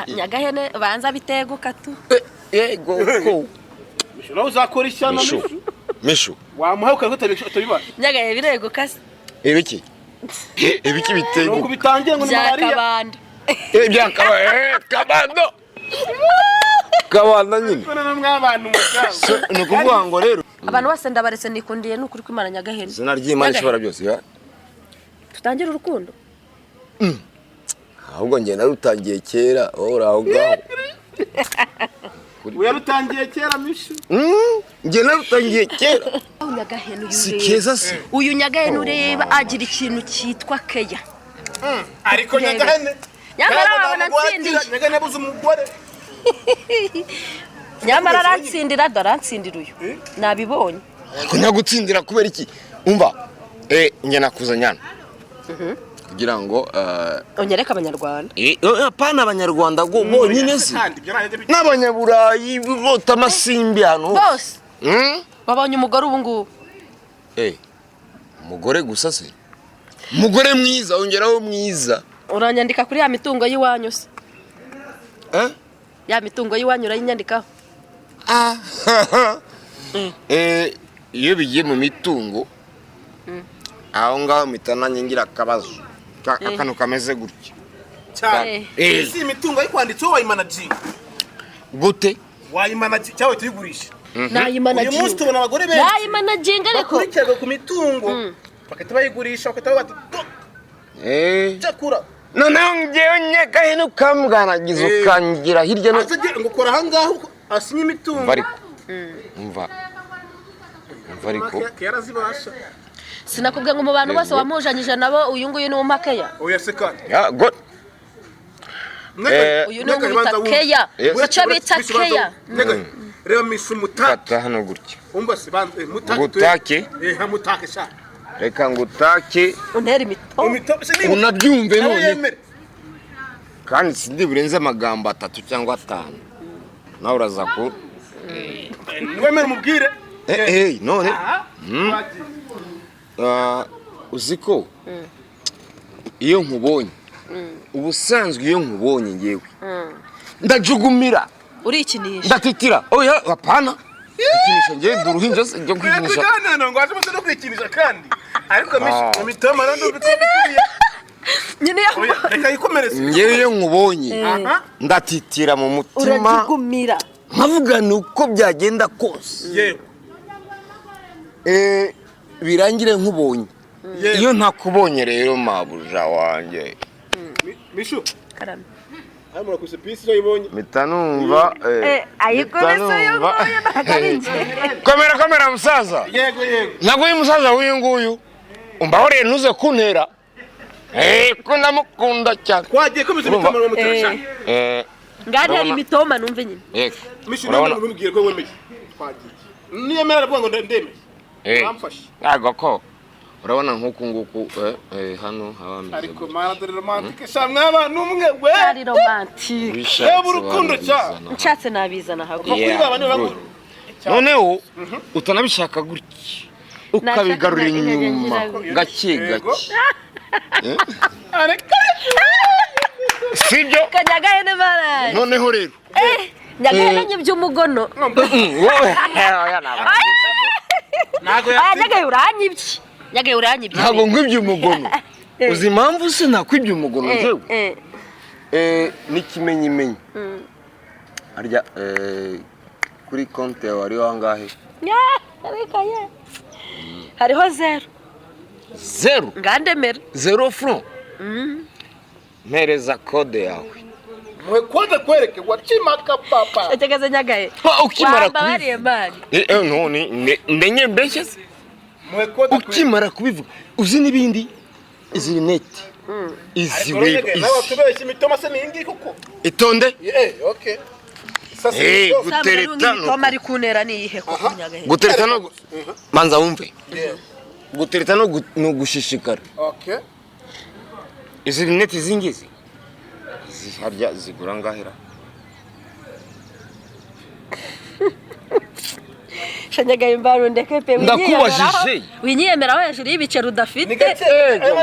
Nyagahene banza biteguka tu. Yego ko. Mishu nawe uzakora ishyano Mishu. Wamuha utabibasha. Nyagahene bireguka se. Ibiki bitego. Nuko bitangiye ngo ni malaria. Byakabanda. Kabando. Kabanda nyine. None mw'abantu mukanga. Nukuvuga ngo rero Abantu bose ndabaretse nikundiye n'ukuri kw'Imana Nyagahene. Zina ry'Imana ishobora byose ya. Tutangira urukundo. Ahubwo ngiye narutangiye kera wowe uraho ngaho. Uya rutangiye kera Mishu. Ngiye narutangiye kera. Nyagahene uyu. Si keza se. Uyu Nyagahene ureba agira ikintu cyitwa keya. Ariko Nyagahene. Nyamara abana ntsindira. Nyagahene abuze umugore. Nyamara arantsindira daransindira uyu. Nabibonye. Ko nyagutsindira kubera iki? Umva. Nge nakuzanyana. Kugira ngo onyereka abanyarwanda. Apana abanyarwanda go bonyine se. N'abanyaburayi bota amasimbi hano. Bose. Babonye umugore ubu ngubu. Umugore gusa se. Umugore mwiza ongeraho mwiza. Uranyandika kuri ya mitungo yiwanyu se. Ya mitungo yiwanyu urayinyandikaho. Iyo bigiye mu mitungo aho ngaho mitananye ngira akabazo akantu kameze gutya cyane isi imitungo yikwanditseho wayimanaging gute wayimanaging cyawe tuyigurisha nayimanaging uyu munsi tubona abagore benshi nayimanaging ariko bakurikirwa ku mitungo bakata bayigurisha bakata bati cyakura noneho ngewe Nyagahene ukambwanagiza ukangira hirya no ngo ukora aha ngaho asinye imitungo ariko umva ariko yarazibasha sinakubwiye ngo mu bantu bose wamujanyije nabo uyu nguyu ni umakeya oya seka god uyu ni umutakeya icyo bita keya reba Mishu mutaka hano gutya umva se mutake mutake sha reka ngutake untera imito unabyumve none kandi sindi burenze amagambo 3 cyangwa 5 nawe uraza ko wemera umubwire none uziko iyo nkubonye ubusanzwe iyo nkubonye ngewe ndajugumira urikinisha ndatitira oya apana ikinisha ngewe duruhinja cyo kwikinisha ngo aje muze no kwikinisha kandi ariko Mishu mitoma rando bitubikuriye nyine reka yikomereze ngewe iyo nkubonye ndatitira mu mutima urajugumira nkavuga nuko byagenda kose yewe birangire nkubonye iyo ntakubonye rero mabuja wanjye Mishu karame amura kuse pisi zo yibonye mitanumva ayikoreso yo nakarinje komera musaza yego ntago uyu musaza w'uyu nguyu umbahoreye ntuze kuntera ko ndamukunda cyane twagiye komeza mitoma mu mutarasha ngari hari imitoma numve nyine Mishu none numubwire ko wemeye twagiye niyemera aravuga ngo ndemeye bamfashe ntago ko urabona nkuko nguko hano habameze ariko mara dore romantique shamwe abantu umwe we ari romantique urukundo cyane nshatse nabizana hago noneho utanabishaka gutya ukabigarura inyuma gake sibyo Nyagahene baraye noneho rero Nyagahene ny'ibyumugono wowe Nyagaye uranyibye ntago nkwibye umugono uzi impamvu se nakwibye umugono jewe n'ikimenyimenyi arya kuri konti yawe ari wangahe hariho 0 ngandemera 0 francs mpereza kode yawe mwe kode kwereke wachimaka papa tegeze Nyagaye ukimara kubariye mani none ndenye mbeshye ukimara kubivuga uzi n'ibindi izi neti izi webe nawe tubeshye imitoma se ningi kuko itonde okay gutereta no ari kunera ni ihe ko Nyagaye gutereta no manza wumve gutereta no gushishikara okay izi neti zingizi ziharya zigura ngahera shanyagaye imbaru ndeke pe ndakubajije winyiyemeraho hejuru y'ibiceri udafite ni gake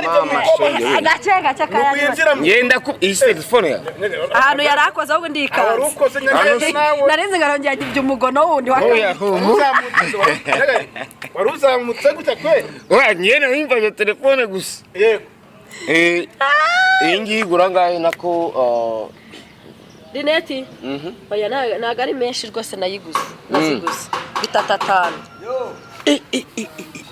mama shenge agace kayari ngenda ku iyi telefone ya ahantu yari akoze ahubwo ndikanze wari ukoze nyagahe nawe narinzi ngarongera ibyo umugono wundi oya humu wari uzamutse gute kwe oya nyene wimvaje telefone gusa yego iyi ngiyi igura ngahe nako Rineti oya naga ari menshi rwose naziguze 3,500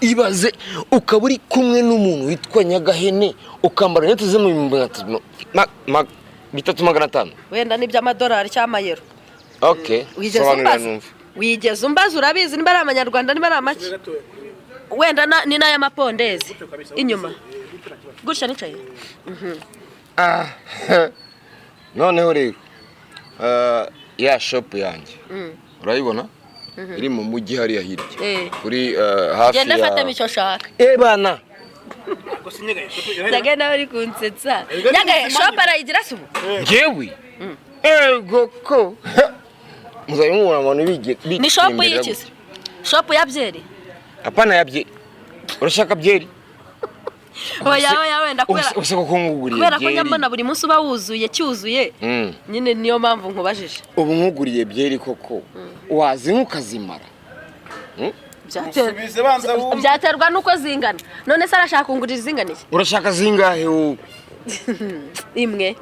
ibaze ukaba uri kumwe n'umuntu witwa Nyagahene ukambara rinete zo mu 3,500 wenda ni by'amadolari cyangwa amayero okay wigeze umbaza urabizi niba ari amanyarwanda niba ari amaki wenda ni n'aya mapondezi inyuma gutya nicaye noneho rero ya shop yanjye urayibona iri mu mujyi hariya hirya kuri hafi ya genda fata icyo shaka bana ndagenda bari kunsetsa Nyagahe shop arayigira subu ngewe ego ko muzayimubona abantu bige ni shop yikize shop ya byeri apana ya byeri urashaka byeri oya wenda usako kunguguriye kubera ko nyambona buri munsi uba wuzuye cyuzuye nyine niyo mpamvu nkubajije ubu nkuguriye byeri koko wazi nkukazimara byaterwa nuko zingana none se arashaka kungurira zinganiye urashaka zingahe wowe imwe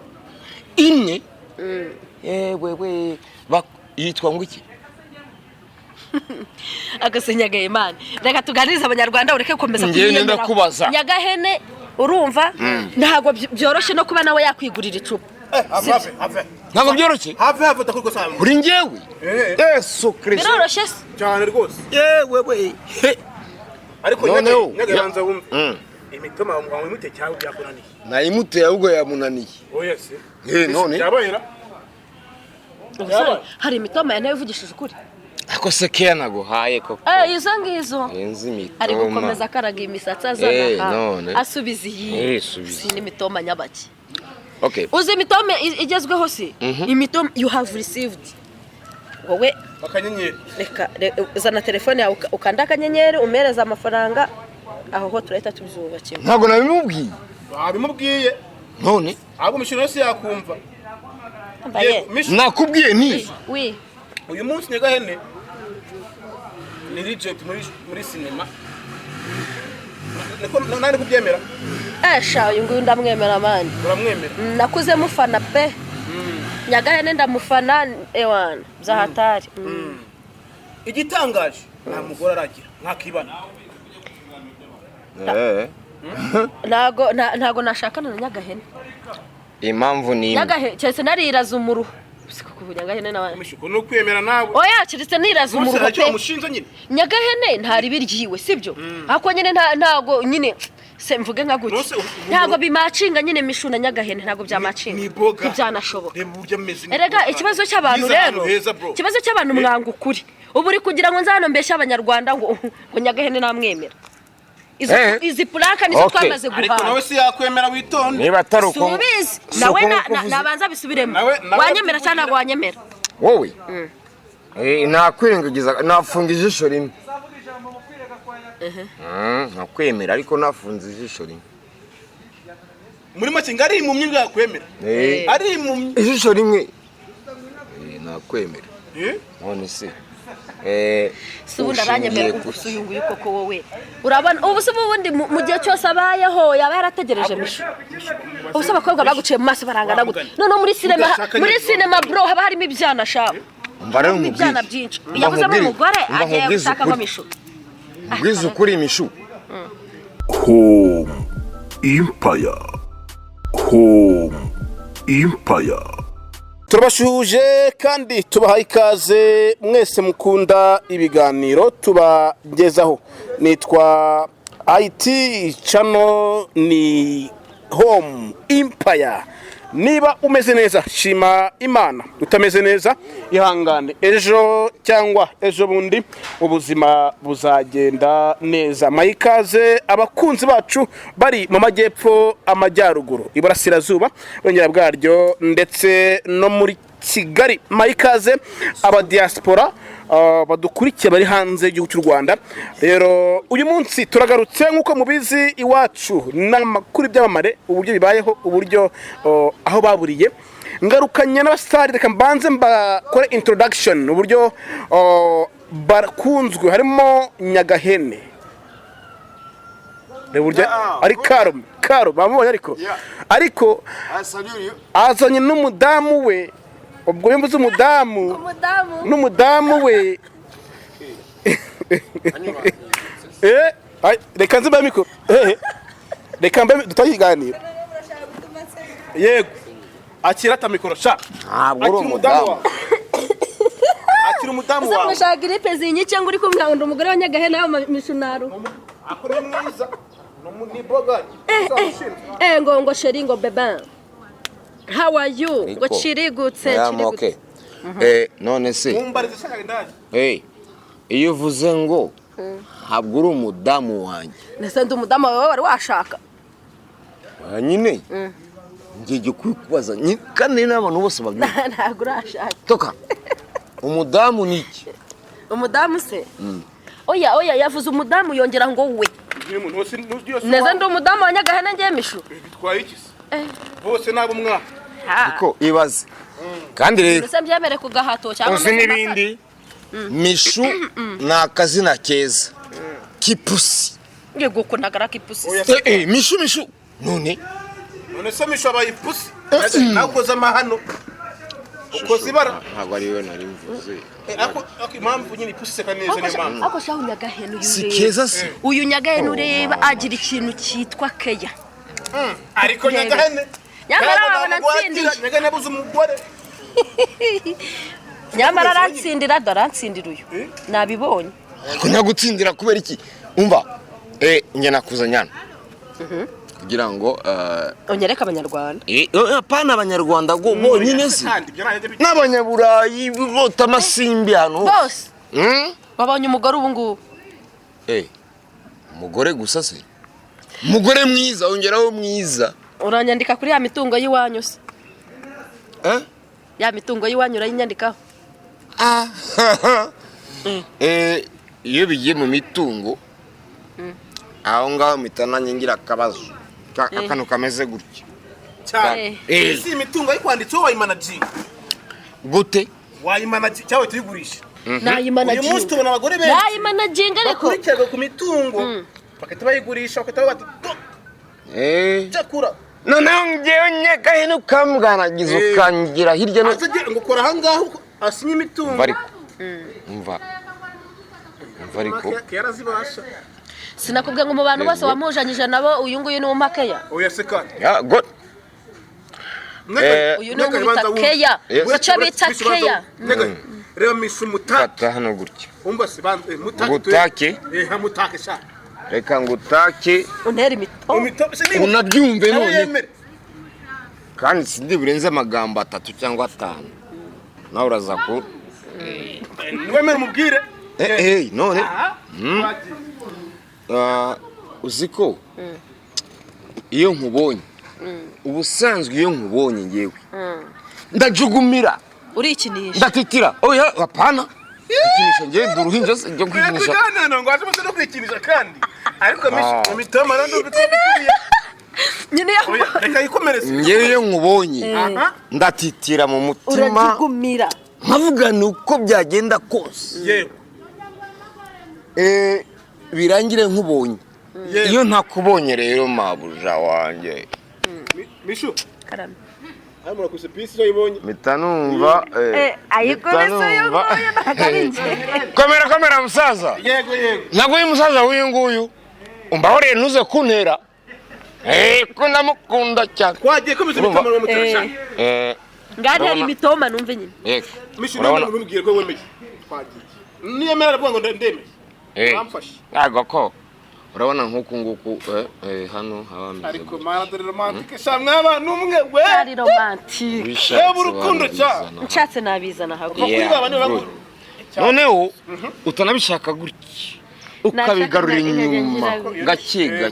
wewe yitwa ngo iki agasenyagaye man reka tuganirize abanyarwanda ureke gukomeza kuyiyemera Nyagahene urumva ntago byoroshye no kuba nawe yakwigurira icupa ntago byoroshye have takuriko samu uri ngewe Yesu Kristo biroroshye cyane rwose yewe ariko Nyagahanza wumva imitoma mwawe mute cyawe byakunaniye nayimute ahubwo yamunaniye oya se none yabayira hari imitoma yanayivugishije ukuri ako se kera naguhaye koko izo ngizo yenzi imitoma ari gukomeza akaraga imisatsi azana asubiza iyi si n'imitoma nyabaki okay uzi imitoma igezweho si imitoma you have received wowe akanyenyeri reka uzana telefone yawe ukanda akanyenyeri umereza amafaranga aho ho turahita tubyubakira ntago nabimubwiye abimubwiye none ahubwo mishino yose yakumva nakubwiye ni uyu munsi Nyagahene ni reject muri cinema nani kubyemera sha uyu nguyu ndamwemera mani uramwemera nakuze mufana pe Nyagahene ndamufana ewana byahatari igitangaje nta mugore aragira nkakibana ntago nashakana na Nyagahene impamvu ni Nyagahene cyese nariraza umuruho siko Nyagahene nawe mishuko no kwemera nawe oya cyese niraza umuruho pe mushinja nyine Nyagahene ntari biryiwe sibyo ako nyine ntago nyine se mvuge nka gutya ntago bimacinga nyine mishuna Nyagahene ntago byamacinga ntibyanashoboka erega ikibazo cy'abantu rero ikibazo cy'abantu mwanga ukuri ubu uri kugira ngo nzano mbeshya abanyarwanda ngo Nyagahene namwemera izi plaka nizo twamaze guhaha ariko nawe si yakwemera witonde niba atari uko subizi nawe nabanza bisubiremo wanyemera cyane ntago wanyemera wowe nakwirengagiza nafunga ijisho rimwe nakwemera ariko nafunze ijisho rimwe muri make ngari impumyi ngakwemera ari impumyi ijisho rimwe nakwemera none se subunda aranyemera ubusuyunguye koko wowe urabona ubusubu bundi mu gihe cyose abayeho yaba yarategereje misho ubuse abakobwa baguciye mu maso barangana gute none muri cinema bro haba harimo ibyana shabo mbare mu ibyana byinshi yavuze mu mugore agiye gushaka ngo misho bwiza ukuri imishu Home Empire turabashuhuje kandi tubahaye ikaze mwese mukunda ibiganiro tubagezaho nitwa IT channel ni Home Empire niba umeze neza shima Imana utameze neza ihangane ejo cyangwa ejo bundi ubuzima buzagenda neza mayikaze abakunzi bacu bari mu majyepfo amajyaruguru iburasirazuba bongera bwaryo ndetse no muri Kigali mayikaze aba diaspora badukurikiye bari hanze y'igihugu cy'u Rwanda. Rero uyu munsi turagarutse nk'uko mubizi iwacu n'amakuru by'amamare uburyo bibayeho, uburyo aho baburiye. Ngarukanye n'abasitari, reka mbanze mbakore introduction uburyo bakunzwe. Harimo Nyagahene, uburyo ari Karo bamubonye ariko azanye n'umudamu we. Ubwo yembuze umudamu n'umudamu we. Reka nzimba mikoro, reka mbe dutayiganira. Yego, akira ta mikoro sha. Ntabwo uri umudamu. Akira umudamu wawe. Sasa gripe zinyi cyangwa uri kumwa ndo umugore wa Nyagahene yo mishunaru. Ako ni mwiza. Ni bogari. Ngo sheringo beba. How are you? Ngo chirigutse okay. None se. Mumbarize shaka ndaje. Iyo uvuze ngo ntabwo uri umudamu wanjye. Nese ndi umudamu wawe wari washaka. Nyine. Ngiye kukubaza kandi n'abantu bose babyina. Ntabwo urashaka. Toka. Umudamu ni iki? Umudamu se? Oya yavuze umudamu yongera ngo we. Neze ndi umudamu wa Nyagahene ngiye mishu. Bitwaye iki se? Bose nabo mwa. Ariko ibaze. Kandi rero Nese byemere ku gahato cyangwa uzi n'ibindi. Mishu nakazina keza. Kipusi. Yego ko ntagara kipusi. Mishu. None se mishu abaye ipusi. Nakoze amahano. Ukoze ibara. Ntabwo ari we nari mvuze. Ako impamvu nyine ipusi seka neza ni impamvu. Ako shaho Nyagahene Si keza se. Uyu Nyagahene ureba agira ikintu cyitwa keya. Ariko Nyagahene. Nyamara abana ntsindira. Nyagahene abuze umugore. Nyamara arantsindira dorantsindira uyu. Nabibonye. Ko nagutsindira kubera iki? Umva. Nge nakuzanyana. Kugira ngo onyereka abanyarwanda. Apana abanyarwanda go bonyine se. N'abanyaburayi bota amasimbi hano. Bose. Babonye umugore ubu ngubu. Umugore gusa se. Umugore mwiza, ongeraho mwiza. Uranyandika kuri ya mitungo yiwanyu se. Ya mitungo yiwanyu urayinyandikaho. Iyo bigiye mu mitungo aho ngaho mitananye ngira akabazo. Akano kameze gutya. Cyane. Si imitungo yikwanditseho wayimanaging. Gute? Wayimanaging cyawe tuyigurisha. Nayimanaging. Uyu munsi tubona abagore benshi. Nayimanaging ariko. Bakurikirwa ku mitungo. Bakata bayigurisha, bakata bati. Cyakura. Noneho ngewe Nyagahene ukambwanagiza ukangira hirya no. Ngo ukora ahangaho asinye imitungo. Umva ariko. Yarazibasha. Sinakubwiye ngo mu bantu bose wamujanyije nabo uyu nguyu ni umakeya. Oya seka. God. Uyu ni umutakeya. Icyo bita keya. Reba mishu mutaka hano gutya. Umba se bande mutake. Mutake sha. Reka ngutake. Untera imito. Unabyumve none. Kandi sindi burenze amagambo 3 cyangwa 5. Nawe uraza ko. Wemera umubwire. None. Uziko iyo nkubonye ubusanzwe iyo nkubonye ngewe ndajugumira urikinisha ndatitira oya apana ikinisha ngewe duruhinja se njye kwikinisha kandi ngo aje no kwikinisha kandi ariko mitoma rando bitubikuye nyine oya reka yikomereze ngewe iyo nkubonye ndatitira mu mutima urajugumira nkavuga ni uko byagenda kose yewe birangire nkubonye iyo ntakubonye rero mabuja wanjye mishu karame amura kuse pisi yibonye mitanumva ayikoreso y'uguye bakarinje komera musaza yego naguye musaza w'uyu nguyu umbahore ntuze kuntera ko ndamukunda cyane kwagiye komeza mitoma mu mutarasha ngari hari mitoma numve nyine mishu n'umubwire ko wemeye kwagiye niyemera aravuga ngo ndemeye bamfashe ntago ko urabona nk'uku nguku hano habameze ariko mara de romantique shamwe abantu umwe we ari romantique urukundo cyane nshatse nabizana hago noneho utanabishaka gutya ukabigarura inyuma gake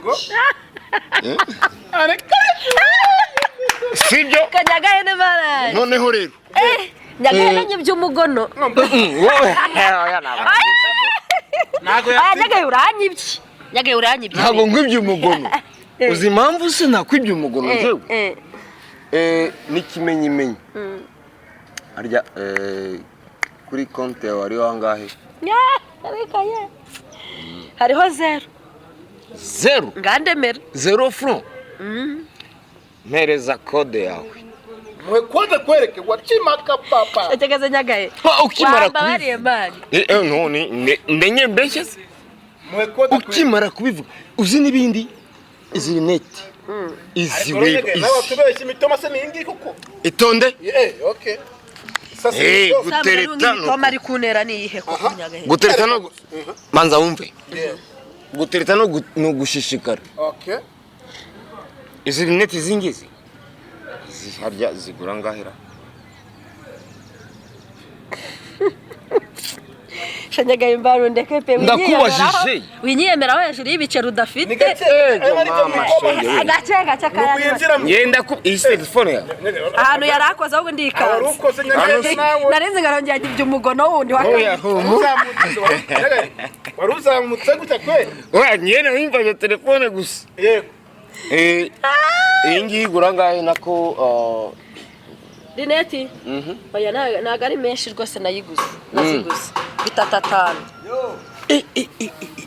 sibyo Nyagahene baraje noneho rero Nyagahene nyiby'umugono. wowe Nyagahe uranyibye. Nyagahe uranyibye. ntabwo ngwibye umugono uzi impamvu se nakwibye umugono njyewe n'ikimenyimenyi harya kuri konti yawe hariho angahe hariho 0 ngandemera 0 francs mpereza kode yawe mwe kode kwereke wachimaka papa ategeze Nyagahe ukimara kubivuga none ndenye mbeshye se mwe kode ukimara kubivuga uzi n'ibindi izi net izi web nawe tubeshye imitoma se ningi kuko itonde okay gutereta no mari kunera ni ihe ko Nyagahe gutereta no manza wumve gutereta no gushishikara okay izi net zingizi harya zigura ngahera Nyagahe mbaro ndeke pe ndakubajije winyemeraho hejuru y'ibicero udafite agace kaya yenda ku isi telefone ya ahantu yarakoze ahubwo ndikanze narenze ngarongera iby'umugono wundi waruzamutse gutya kwe oya nyene wimvaje telefone gusa yego iyi ngiyi igura ngahe nako Dineti oya naga ari menshi rwose naziguze bitatatana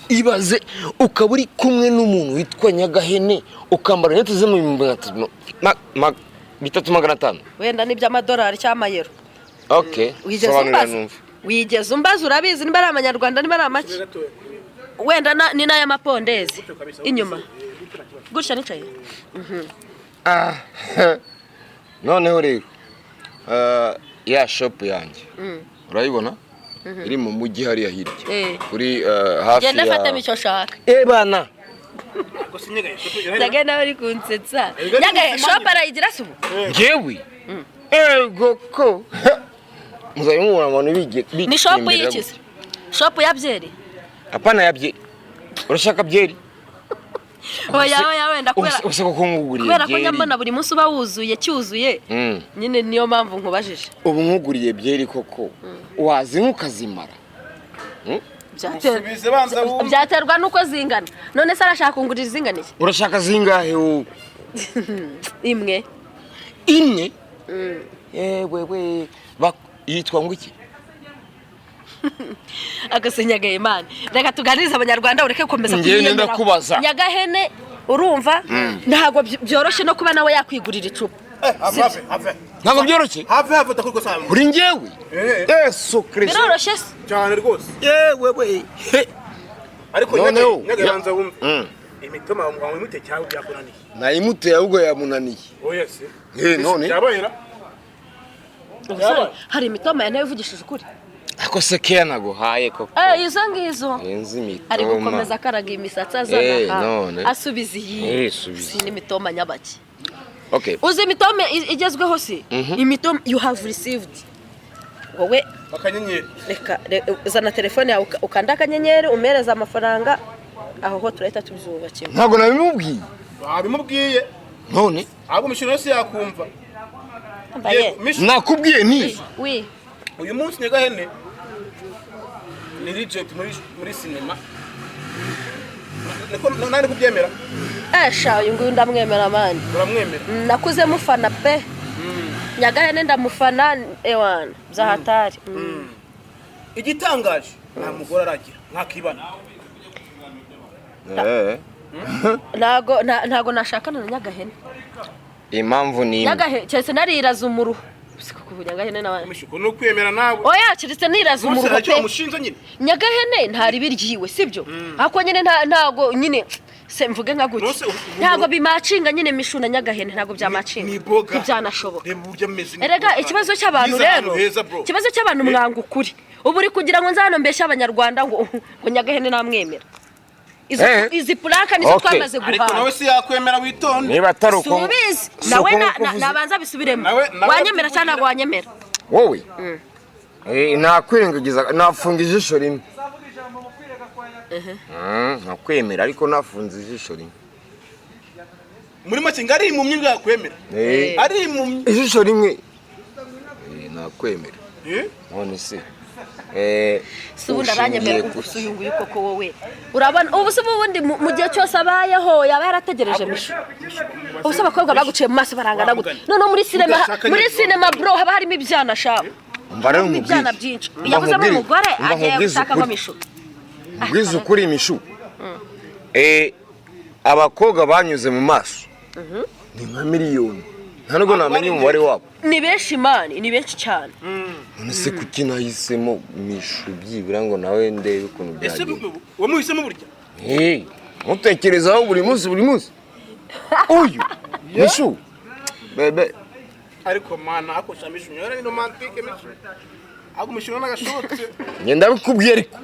ibaze ukaba uri kumwe n'umuntu witwa Nyagahene ukambara net ze mu 3,500 wenda n'iby'amadolari cy'amayero okay wigeze umbaza urabizi niba ari amanyarwanda niba ari amaki wenda ni n'aya mapondezi inyuma gutya nicaye noneho rero ya shop yanjye urayibona iri mu mujyi hariya hirya kuri hafi ya genda fata mico shaka bana Nyagahe uri kunsetsa Nyagahe shop arayigira subu ngewe goko muzaye mubona abantu bige ni shop yikize shop ya byeri apana ya byeri urashaka byeri oya wenda kubera ko nyambona buri munsi uba wuzuye cyuzuye nyine niyo mpamvu nkubajije ubu nkuguriye byeri koko wazi nkukazimara byaterwa nuko zingana none se arashaka kungurira zinganiye urashaka zingahe wowe imwe wewe yitwa ngo iki agasenyaga Imana reka tuganirize abanyarwanda ureke komeza kubyemera Nyagahene urumva ntago byoroshye no kuba nawe yakwigurira icupa ntago byoroshye have takuko sana kuri ngewe Yesu Kristo biroroshye cyane rwose yewe ariko Nyagahanza wumva imitoma wawe mute cyawe byakunaniye nayimute ahubwo yamunaniye oya se none yabayera hari imitoma yanayivugishije ukuri ako se kera naguhaye koko izo ngizo yenzi imitoma ari gukomeza akaraga imisatsi azana asubiza iyi si n'imitoma nyabaki okay uzi imitoma igezweho si imitoma you have received wowe akanyenyeri reka zana telefone yawe ukanda akanyenyeri umereza amafaranga aho ho turahita tubyubakira ntabwo nabimubwiye abimubwiye none abo mishino yose yakumva nakubwiye ni uyu munsi Nyagahene ni reject muri cinema nani kubyemera sha uyu nguyu ndamwemera mani uramwemera nakuze mufana pe Nyagahene ndamufana ewana byahatari igitangaje nta mugore aragira nkakibana ntago nashakana na Nyagahene impamvu ni Nyagahene cyese nariraza umuruho Nyagahene n'abandi mishuko no kwemera nawe oya cyese niraza umuruho pe umushinja nyine Nyagahene ntari biryiwe sibyo ako nyine ntago nyine se mvuge nka gutya ntago bimacinga nyine mishuna Nyagahene ntago byamacinga ntibyanashoboka erega ikibazo cy'abantu rero ikibazo cy'abantu mwanga ukuri ubu uri kugira ngo nzano mbeshya abanyarwanda ngo Nyagahene namwemera izi plaka nizo twamaze guhaha ariko nawe si yakwemera witonde niba taruko subizi nawe nabanza bisubiremo wanyemera cyane ntago wanyemera wowe nakwirengagiza nafunga ijisho rimwe nakwemera ariko nafunze ijisho rimwe muri make ngari impumyi ngakwemera ari impumyi ijisho rimwe nakwemera none se ubundi aranyemera usuyunguye koko wowe urabona ubu se ubundi mu gihe cyose abayeho yaba yarategereje misho ubu se abakobwa baguciye mu maso barangana gute noneho muri sinema bro haba harimo ibyana shabo mbare mu ibyana byinshi yavuze mu mugore agiye gushaka misho bwiza ukuri misho abakobwa banyuze mu maso ni nka miliyoni nta nubwo namenya umubare wabo ni benshi mani ni benshi cyane none se kuki nahisemo misho byibura ngo nawe ndebe ukuntu byagiye wamuhisemo burya mutekerezaho buri munsi uyu misho bebe ariko mana akosha misho nyora ni romantique misho ako misho n'agashotse ngenda bikubwiye ariko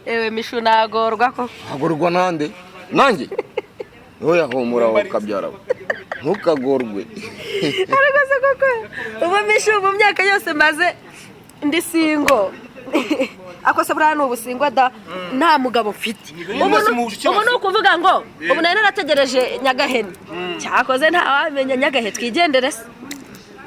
ewe misho nagorwa ko agorwa nande nanjye oya homura ukabyara ntukagorwe ariko se koko ubu misho mu myaka yose maze ndi singo akose buriya ni ubusingo da nta mugabo mfite ubu ni ukuvuga ngo ubu nari narategereje nyagahene cyakoze ntawamenya nyagahene twigendere se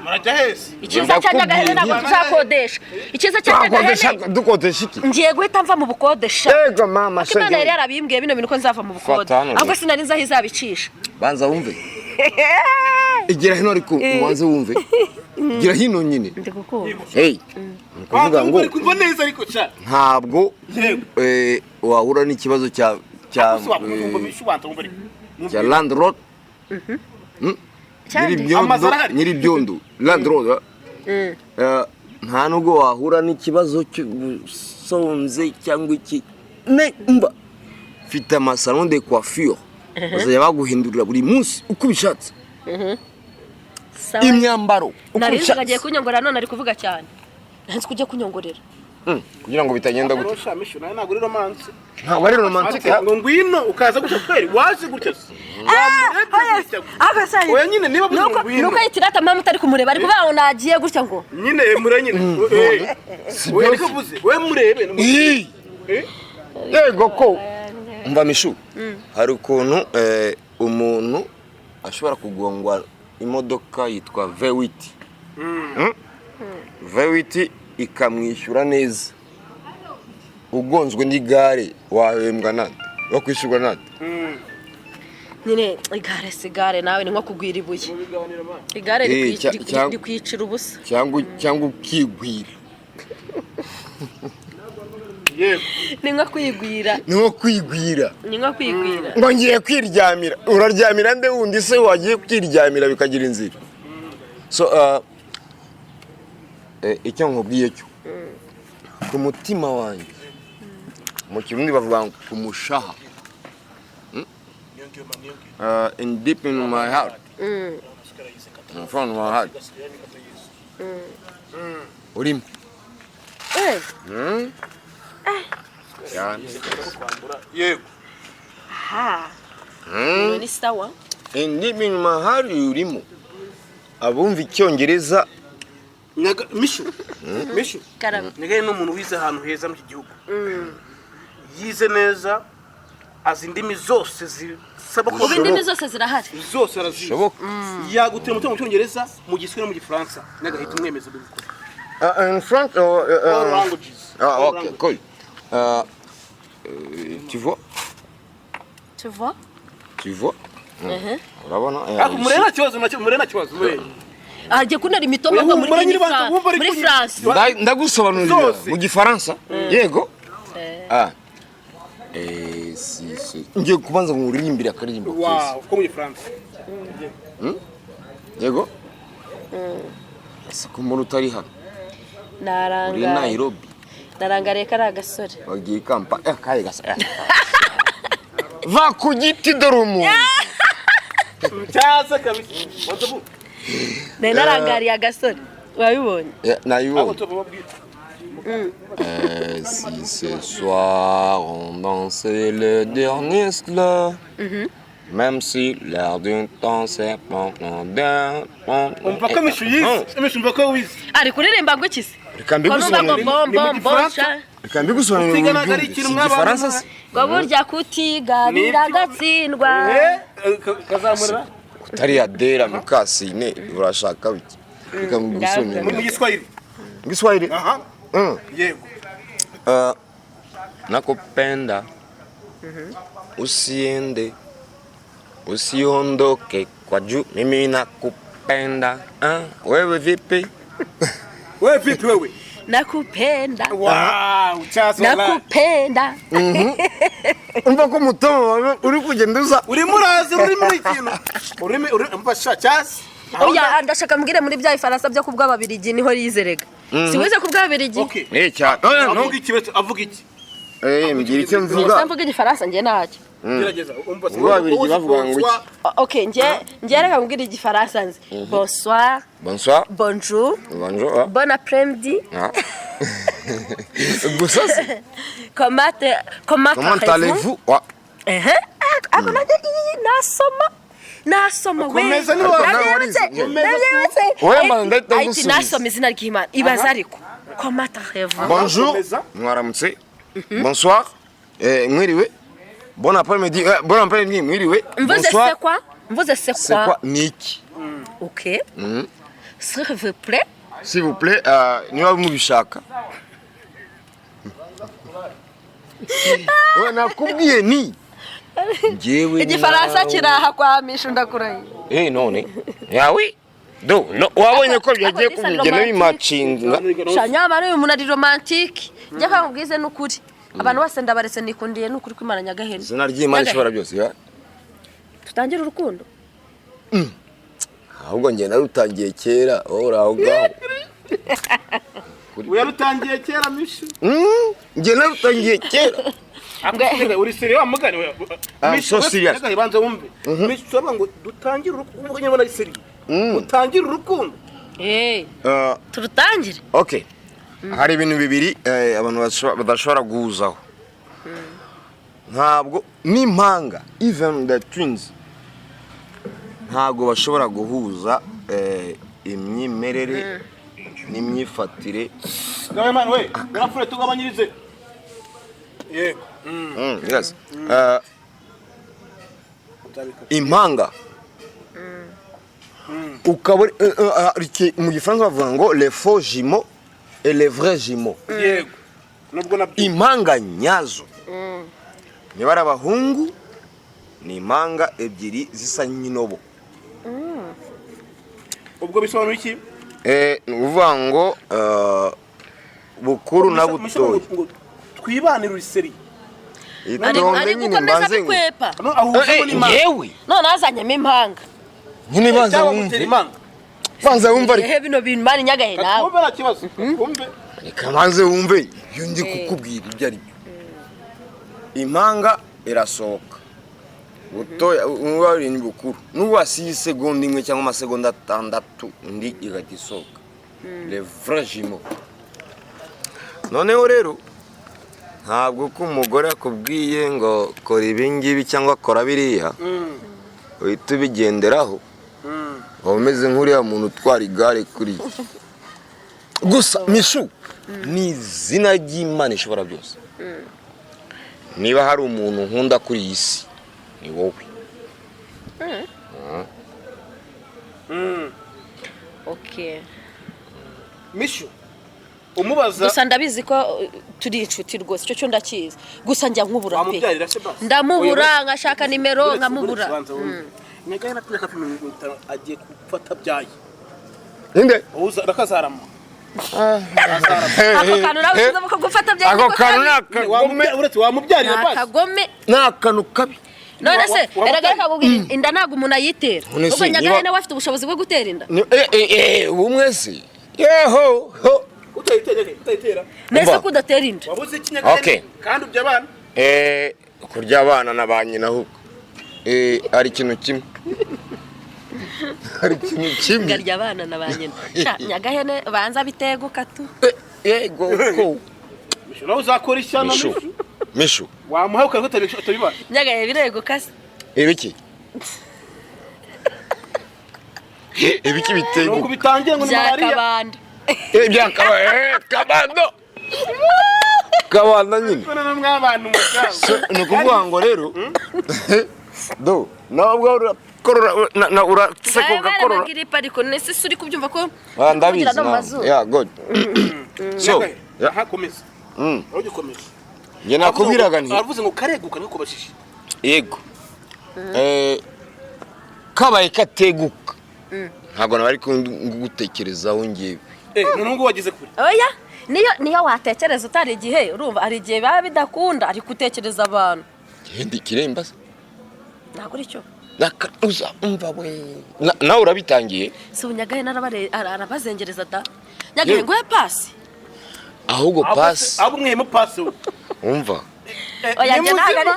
murajya hese icyiza cya nyagahene ntabwo tuzakodesha icyiza cya nyagahene dukodesha iki ngiye guhita mva mu bukodesha yego mama shenge imana yari yarabimbwiye bino bintu ko nzava mu bukode ahubwo sinari nzi aho izabicisha banza wumve igira hino ariko ubanze wumve gira hino nyine hey kuvuga ngo kumva neza ariko ntabwo wahura n'ikibazo cya landlord nyiri byondo landlord nta nubwo wahura n'ikibazo cy'ubusonze cyangwa iki mba mfite amasalon de coiffure bazajya baguhindurira buri munsi uko ubishatse imyambaro uko ubishatse nari kunyongorera none ari kuvuga cyane nzi kujya kunyongorera kugira ngo bitagenda gute ntabwo ari romance ntabwo ari romantique ngo ngwino ukaza gutya kweri waje gutya oya nyine niba ngwino nuko yitirata mama utari kumureba ari kuvuga ngo nagiye gutya ngo nyine mure nyine we niko vuze we murebe yego ko umva mishu hari ukuntu umuntu ashobora kugongwa imodoka yitwa V8 V8 ikamwishyura neza ugonzwe n'igare wahembwa nande wakwishyurwa nande nyine igare sigare nawe ni nko kugwira ibuye igare rikwicira ubusa cyangwa ukigwira ni nko kwigwira ngo ngiye kwiryamira uraryamira nde wundi se wagiye kwiryamira bikagira inzira so icyo nkubwiye cyo ku mutima wanjye mu kirundi bavuga ngo kumushaha in deep in my heart in front of my heart urimo yego ni sawa in deep in my heart urimo abumva icyongereza mishu niganye n'umuntu wize ahantu heza mu gihugu yize neza azi indimi zose zisaba ko indimi zose zirahari zose arazishoboka yagutira umutungo mu cyongereza mu giswahili no mu gifaransa nagahita umwemeza gukora in France all languages ok cool tu vois urabona murena kibazo ajye kunera imitobe ngo muri France ndagusobanurira mu gifaransa yego si ngiye kubanza ngo uririmbire akaririmbo keza ko mu gifaransa yego ko mbona utari hano uri Nairobi narangariye kari agasore wagiye Kampala kaye gasore va ku giti dore umuntu cyaza kabisa narangariye agasore wabibonye nayibonye si ce soir on dansait le dernier slow même si l'air d'un temps c'est pas d'un on peut comme je suis mva ko wize ari kuririmba ngo iki se reka mbigusobanurira mu gifaransa ngo burya kutiga biragatsindwa kazamurira utari adera mukasine urashaka biki reka ngusomere mu Giswahili Giswahili aha yego nakupenda usiende usiondoke kwa juu mimi nakupenda wewe vipi wewe nakupenda wow chazo nakupenda umva ko mutomo uri kugenda uri murazi uri muri kintu uri umva chazo oya ndashaka mbwire muri bya ifaransa byo kubwa babirigi niho yizerega siweze kubwa babirigi okay cyane avuga iki avuga iki mbwira icyo mvuga mvuga igifaransa nge ntacyo gerageza umva babirigi bavuga ngo iki okay nge reka mbwire igifaransa nzi bonsoir bonsoir bonjour bonjour bon après-midi gusa comment allez-vous ako nanjye nasoma we komeza ni ati nasoma izina ry'Imana ibaza ariko comment allez-vous bonjour mwaramutse bonsoir mwiriwe bon après-midi mwiriwe bonsoir mvuze c'est quoi niki ok s'il vous plaît niba mubishaka we nakubwiye ni ngewe igifaransa kiraha kwa mishu ndakurahiye none yawe do no wabonye ko byagiye kubigena bimacinga shanyama n'uyu muntu ari romantique njye kakubwize n'ukuri abantu bose ndabaretse nikundiye n'ukuri kw'Imana Nyagahene izina ry'Imana ishobora byose ya tutangira urukundo ahubwo nge narutangiye kera aho ngaho uyarutangiye kera mishu nge narutangiye kera ambwe uri serious amugani so serious nagahibanza wumve mishu soba ngo dutangire urukundo nyine bona serious utangire urukundo turutangire okay hari ibintu bibiri abantu badashobora guhuzaho ntabwo n'impanga even the twins ntabwo bashobora guhuza imyimerere n'imyifatire gawe man we garafure tugabanyirize yego yes impanga ukabona mu gifaransa bavuga ngo les faux jumeaux et les vrais jumeaux yego nubwo nabyo impanga nyazo niba ari abahungu ni impanga ebyiri zisa nk'inobo ubwo bisobanura iki ni ukuvuga ngo bukuru na butoya twibanira iseri itonde nyine mbanze kwepa yewe none azanyemo impanga nyine banza wumva ariko bino bintu mani Nyagahene nawe wumve nta kibazo wumve reka banze wumve iyo ndi kukubwira ibyo ari byo impanga irasohoka butoya uwari ni bukuru n'uwasiye segonda imwe cyangwa amasegonda 6 ndi igati isohoka les vrais jumeaux noneho rero ntabwo ko umugore akubwiye ngo kora ibi ngibi cyangwa kora biriya uhita ubigenderaho umeze nk'uriya muntu utwara igare kuri gusa mishu ni izina ry'Imana ishobora byose niba hari umuntu nkunda kuri iyi si ni wowe okay mishu umubaza gusa ndabizi ko turi inshuti rwose cyo ndakizi gusa njya nkubura pe wamubyarira se basi ndamubura ngashaka nimero nkamubura Nyagahene ataka pimita agiye gufata byaye inde uza rakazarama ako kantu nawe ushyize ko gufata byaye ako kantu nakagome uretse wamubyarira basi nakagome nakanu kabi none se erega kabubwira inda nago umuntu ayitera ubwo Nyagahene wafite ubushobozi bwo gutera inda ubumwe se yeho utayitera nese kudatera inda wabuze Nyagahene kandi ubya abana kurya abana na ba nyina ahubwo hari ikintu kimwe ngarya abana na ba nyina Nyagahene banza biteguka tu yego ko mishu nawe uzakora ishyano mishu wamuha utabibana Nyagahene birego kasi ibiki bitego nuko bitangiye ngo ni malaria kabando kabanda nyine none mw'abantu mukaba ni ukuvuga ngo rero do nabwo korora na uraseko gakorora gripe ariko nese suri kubyumva ko ndabizi yeah good so hakomeza ugikomeza nge nakubiraga nti aravuze ngo kareguka niko bashishi yego kabaye kateguka ntabwo nabari gutekerezaho ngiye nungu wagize kuri oya niyo watekereza utari igihe urumva ari igihe baba bidakunda ari gutekereza abantu gende kiremba ntabwo ari cyo uza umva we nawe urabitangiye si unyagaye arabazengereza da nyagaye ngo pasi ahubwo pasi abo mwemo pasi umva oya nge ntago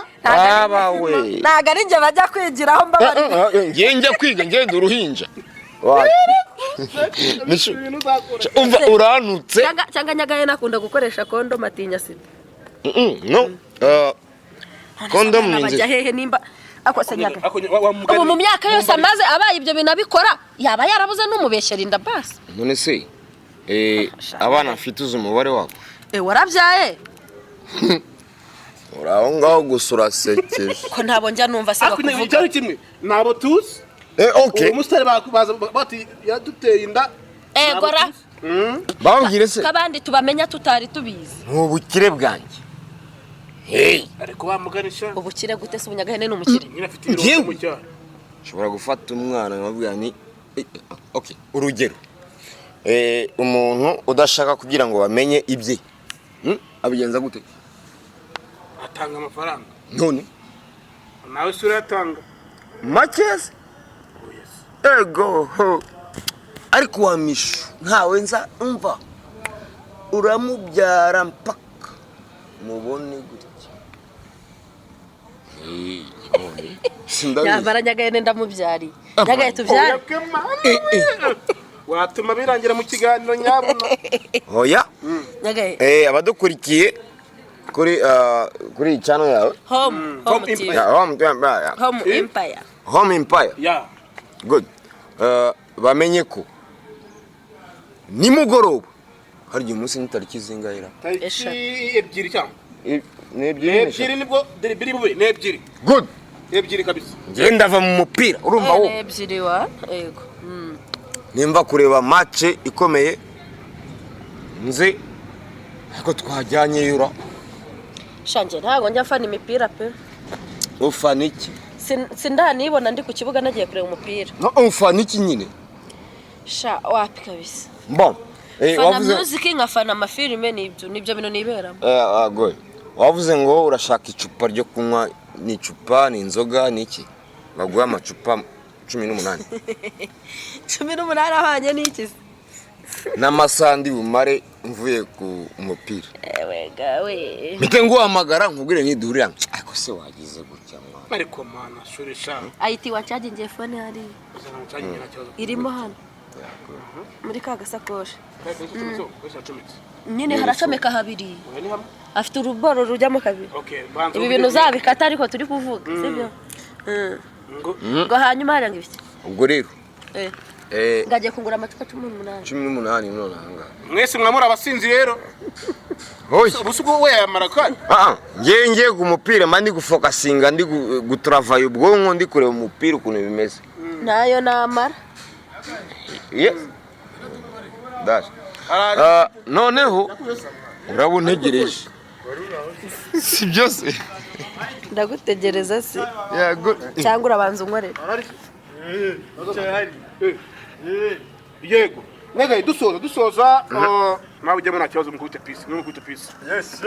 ari nge bajya kwigiraho mbabarira nge njya kwiga ngenda uruhinja umva uranutse cyangwa nyagaye nakunda gukoresha kondom atinya sida no kondom ni bajya hehe nimba akose nyagaye ubu mu myaka yose amaze abaye ibyo bintu abikora yaba yarabuze n'umubeshyera inda basi none se abana mfite uzi umubare wabo warabyaye uraho ngaho gusa urasekeje ko ntabwo njya numva se bakuvuga cyari kimwe nabo tuzi okay umusitari bakubaza bati yaduteye inda gora bambwire se kabandi tubamenya tutari tubizi ubukire bwanjye ariko bamuganisha ubukire gute se ubunyagahene n'umukire nyina afite ibiro mu cyaro ushobora gufata umwana nkabwira ni okay urugero umuntu udashaka kugira ngo bamenye ibye abigenza gute atanga amafaranga none nawe sura yatanga makezi ego ariko wamishu ntawe nza umva uramubyara mpaka mubone gutya yambara nyagaye ndamubyari nyagaye tubyari watuma birangira mu kiganiro nyabuna oya nyagaye abadukurikiye kuri channel yawe Home Empire yeah good bamenye ko nimugoroba hari igihe umunsi n'itariki zingahera tariki ebyiri cyangwa n'ebyiri nibwo biri bube n'ebyiri good ebyiri kabisa ngenda va mu mupira urumva wo ebyiri wa yego nimba kureba match ikomeye nze ariko twajyanye yura shanje ntago njya fana imipira pe ufana iki sindanibona ndi ku kibuga nagiye kureba umupira no ufana iki nyine sha wapi kabisa bon wavuze music nkafana amafilme nibyo bino niberamo goy wavuze ngo urashaka icupa ryo kunywa ni icupa ni inzoga niki baguha amacupa 18 18 ahanye niki n'amasandi bumare mvuye ku mupira ewe gawe mite nguhamagara nkubwire nidurira ariko se wagize gutya mwana ariko mana shurisha ayiti wa charge ngiye phone hari irimo hano muri ka gasakoshi nyine haracomeka habiri afite uruboro rujyamo kabiri ibi bintu zabikata ariko turi kuvuga sibyo ngo hanyuma haranga ibiki ubwo rero ngaje kungura amacupa 18 none hanga mwese mwamura abasinzi rero ubusugo we yamaraka ngiye ku mupira mandi gufokasinga ndi gutravaye ubwonko ndi kureba umupira ukuntu bimeze nayo namara yes dash noneho urabuntegereje si byose ndagutegereza se yego cyangwa urabanza unkorera yego nega dusoza nawe ujya muri kibazo mukubita peace yes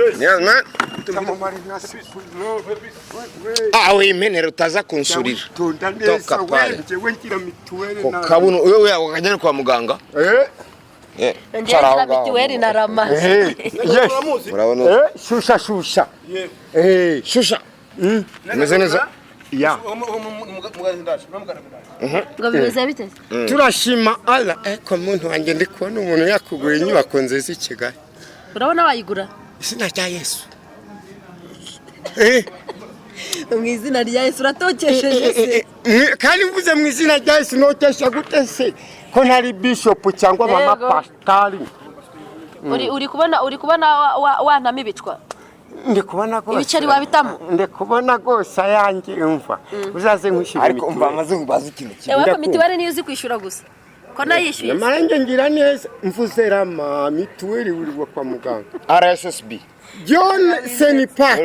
man awe menero utaza kunsurira toka pale kabuno wewe wakajana kwa muganga ngira mituweli na rama urabona shusha shusha meze neza ya ngo bimeze bite turashima ala ko muntu wanjye ndi kubona umuntu yakuguye inyubako nziza i Kigali urabona wayigura izina rya Yesu mu izina rya Yesu uratokesheje se kandi mvuze mu izina rya Yesu notesha gute se ko ntari bishop cyangwa mama pastor uri kubona wantama ibicwa ndikubona rwose ibiceri wabitamo ndikubona rwose ayanjye umva uzaze nkushyira ariko umva amaze ngubaza ikintu kimwe ewe ko mituweli niyo uzi kwishyura gusa ko nayishyuye amarange ngira neza mvuze rama mituweli uri kwa muganga RSSB John Senipak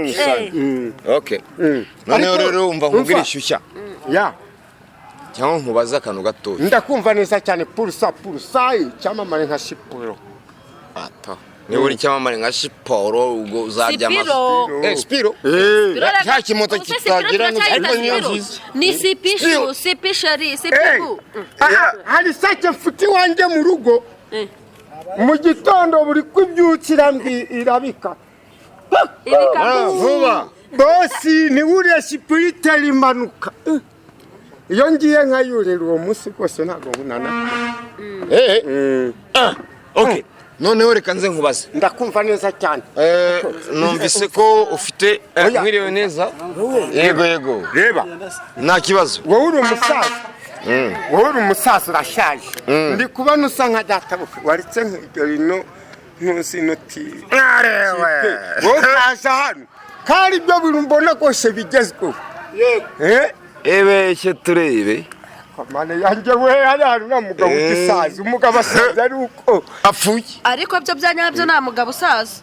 okay noneho rero umva nkubwira ishyushya ya cyangwa nkubaza akantu gato ndakumva neza cyane pulsa cyamamare nka Siporo ata niba uri cyamamare nka Siporo ubwo uzajya Spiro cya kimoto kitagira ariko niyo nziza ni Sipishu Sipishari Sipiku hari sake mfuti wanjye mu rugo mu gitondo buri kwibyukira irabika vuba bosi ni uriya Sipirita rimanuka iyo ngiye nkayurira uwo munsi rwose ntabwo nkunana okay noneho reka nze nkubaze ndakumva neza cyane numvise ko ufite mwiriwe neza yego reba nta kibazo wowe uri umusaza urashaje ndi kubona usa nka databuka waritse nk'irino ntuzi noti wowe utaje hano kandi ibyo bintu mbona rwose bigezweho ebeshye turebe mane yanjye we hari na mugabo ugisaza umugabo asaza ari uko apfuye ariko byo byanyabyo nta mugabo usaza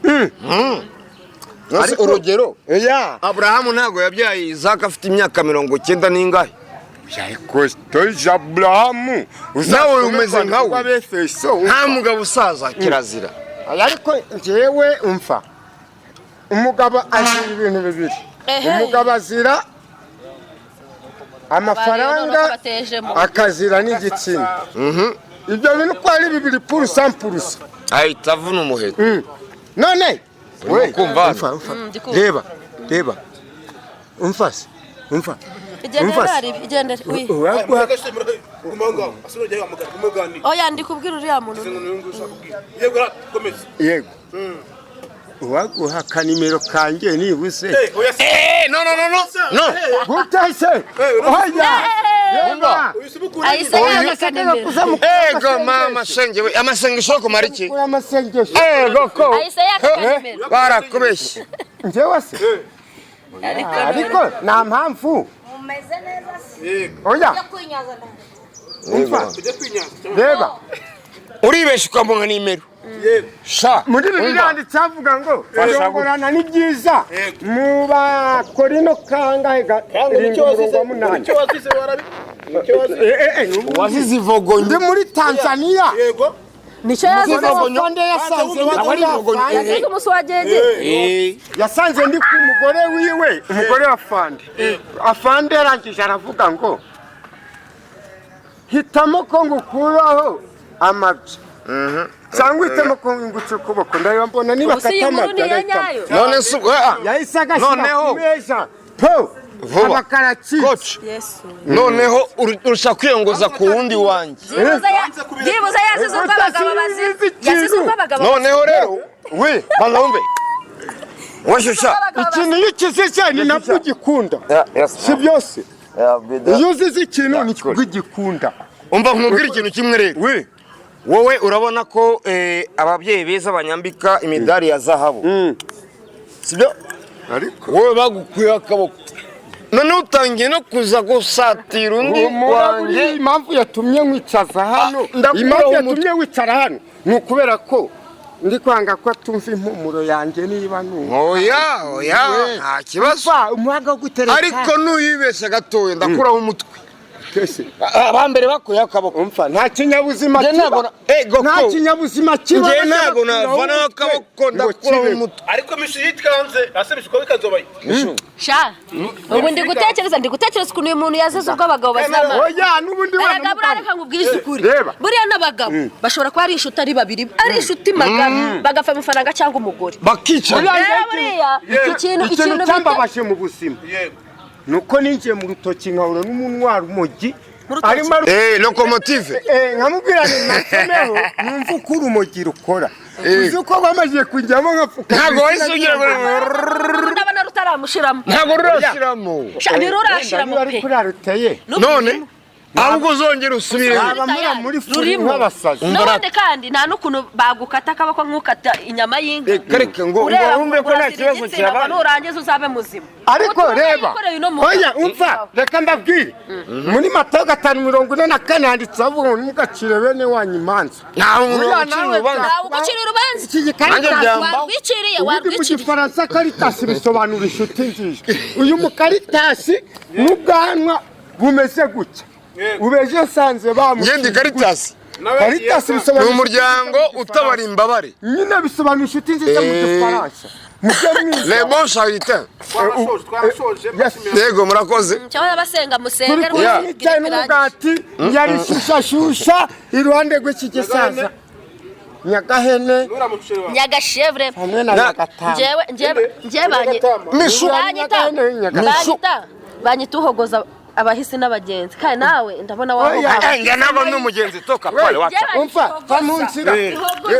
nose urugero ya Abrahamu ntago yabyaye Isaac afite imyaka 90 n'ingahe Yakostoje Abrahamu nawe umeze nkawe wabefeso nta mugabo usaza kirazira ariko njyewe umfa umugabo azira ibintu bibiri umugabo azira amafaranga akazira n'igitsina ibyo bintu ko ari bibiri purusa ahita avuna umuheto none we kumva reba umfase igendere oya ndi kubwira uriya muntu yego uwaguha kanimero kanjye nibuze no gutase oya ego mama sengewe amasengesho kumara iki amasengesho ego ko ahise yakanimero barakubeshye njyewe se ariko nta mpamvu umeze neza se oya umva reba uribesha ukamuha nimero sha muri bibiliya handitse havuga ngo kurongorana ni byiza mu bakorino kangahe wazize ivogo ndi muri Tanzania nicyo yazize afande yazize umuswagege yasanze ndi ku mugore wiwe umugore wa afande yarangije aravuga ngo hitamo ko ngukuraho amabyi cyangwa itemo ko nguca ukuboko ndabona mbona niba katamata none se yahise agashyira ku meza po abakaraci noneho urusha kwiyongoza ku wundi wanjye byibuze yazize ubwo abagabo yazize ubwo abagabo noneho rero we balombe washusha ikintu iyo ukize cyane nabwo ugikunda si byose iyo uzize ikintu nibwo ugikunda umva nkubwira ikintu kimwe rero wowe urabona ko ababyeyi beza banyambika imidari ya zahabu sibyo ariko wowe bagukuye akaboko none utangiye no kuza gusatira undi wanjye impamvu yatumye nkwicaza hano impamvu yatumye wicara hano ni ukubera ko ndi kwanga ko atumva impumuro yanjye niba oya nta kibazo umuhaga wo gutereka ariko nuyibeshya gatoya ndakuraho umutwe abambere bakuye akaboko umfa nta kinyabuzima kiba nje ntago navana akaboko ndakuraho umutwe ariko mishi yitkanze asebisha uko bikazobaye sha ubu ndi gutekereza ukuntu uyu muntu yazize ubwo abagabo bazama oya n'ubundi wana reka nkubwire ukuri buriya n'abagabo bashobora kuba ari inshuti ari babiri ari inshuti magana bagapfa amafaranga cyangwa umugore bakica buriya ikintu cyambabashe mu buzima nuko ninjiye mu rutoki nkahura n'umunwara umogi arimo locomotive nkamubwira nasomeho numva uko urumogi rukora uzi uko bamaze kujyamo nkapfuka ntabwo wahise ugira ngo ndabona rutaramushiramo ntabwo rurashiramo ntirurashiramo pe none ahubwo uzongera usubire Aba muri furi nk'abasazi. none kandi nta n'ukuntu bagukata akaboko nk'ukata inyama y'inka reka ngo wumve ko nta kibazo cyabaye nurangiza uzabe muzima ariko reba oya umva reka ndabwire muri Matayo 5:44 handitse avuga ngo mugacire bene wanyu imanza nta muntu ucira urubanza ugucira urubanza iki gikarita wiciriye mu wabwiciriye gifaransa Caritas bisobanura inshuti nziza uyu mukaritasi n'ubwanwa bumeze gutya ubeje sanze ngende Caritas bisobanura ni umuryango utabara imbabare nyine bisobanura inshuti nziza mu gifaransa les bons charitains yego murakoze cyangwa abasenga musenge cyane n'umugati yari shusha iruhande rw'ikigisaza Nyagahene nyagashevre hamwe na Nyagatama njyewe banyita uhogoza abahisi n'abagenzi kandi nawe ndabona waho nge nabo n'umugenzi toka pale wacha umfa famunzira